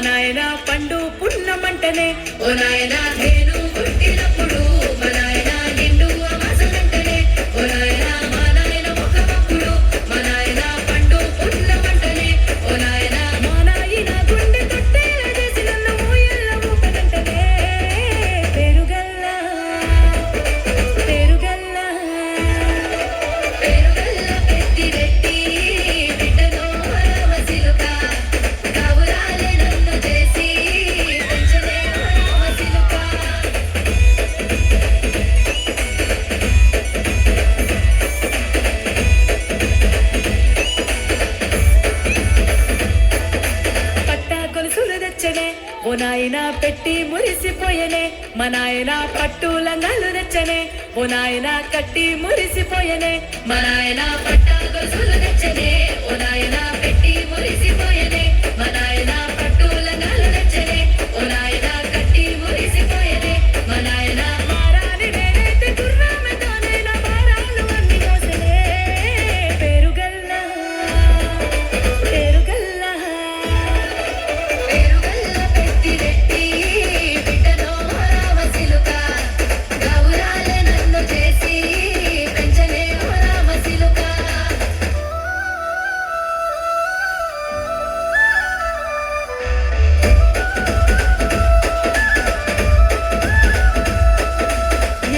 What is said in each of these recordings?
నాయన పండు పున్నమంటనే ఓ నాయన నేను పుట్టినప్పుడు మా నాయన నిండు అమాసనంటనే ఓ నాయన మా నాయన ముఖమప్పుడు మా నాయన పండు పున్నమంటనే ఓ నాయన మా నాయన గుండె తొట్టేలా చేసి నన్ను ఊయల్ల ఊపనంటనే పేరుగల్ల పేరుగల్ల పేరుగల్ల పెద్దిరెడ్డి బిడ్డనో రామసిలుక కావురాలే నన్ను చేసి పెంచలే రామసిలుక పట్టా కొలుసులు తెచ్చనే ఓ నాయన పెట్టి మురిసిపోయనే మా నాయన పట్టు లంగాలు తెచ్చనే ఓ నాయన కట్టి మురిసిపోయనే మా నాయన పట్టా కొలుసులు తెచ్చనే ఓ నాయన పెట్టి మురిసిపోయనే మా నాయన పట్టు లంగాలు తెచ్చనే ఓ నాయన కట్టి మురిసిపోయనే మా నాయన మారాని నేనైతే గుర్రామెతోనే నా భారాలు అన్ని మోసలే పేరుగల్ల పేరుగల్ల పేరుగల్ల పెద్దిరెడ్డి బిడ్డనో రామసిలుక గౌరాలే నన్ను చేసి పెంచలే రామసిలుక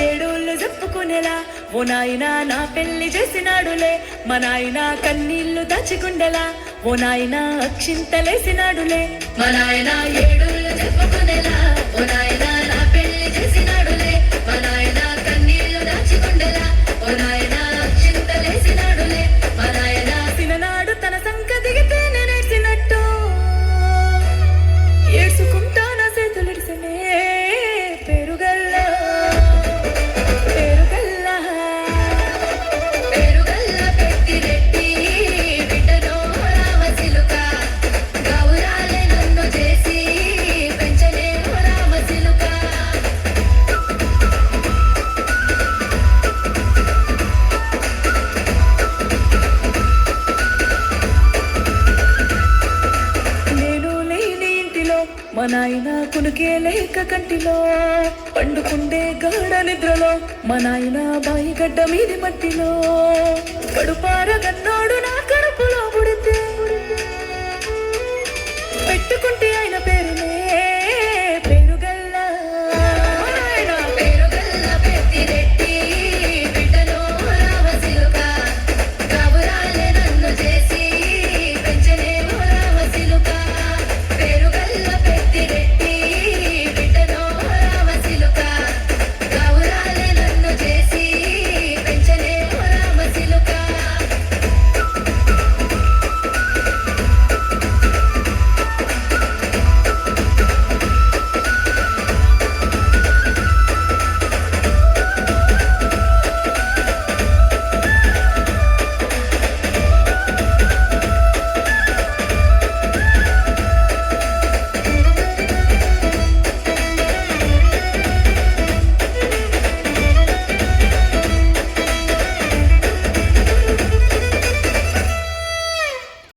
ఏడోళ్ళు చెప్పుకునేలా ఓ నాయన నా పెళ్లి చేసినాడులే మా నాయన కన్నీళ్లు దాచికుండెలా ఓ నాయన అక్షింతలేసినాడులే మా నాయన ఏడోళ్ళు చెప్పుకునేలా ఓ నాయన నా పెళ్లి చేసినాడులే మా నాయన కన్నీళ్లు దాచికుండెలా ఓ నాయన అక్షింతలేసినాడులే మా నాయన తిననాడు తన సంక దిగితే నేనేసినట్టు ఏడ్చుకుంటా నా చేతులిడిసనే పేరుగల్ల పేరుగల్ల పేరుగల్ల పెద్దిరెడ్డి బిడ్డనో రామసిలుక గౌరాలే నన్ను చేసి పెంచలే రామసిలుక నేను లేని ఇంటిలో మా నాయన కునుకే లేక కంటిలో పండుకుండే గాఢ నిద్రలో మా నాయన బాయి గడ్డ మీది మట్టిలో కడుపారగన్నాడు నా కడుపులో పుడితే పెట్టుకుంటే ఆయన పేరునే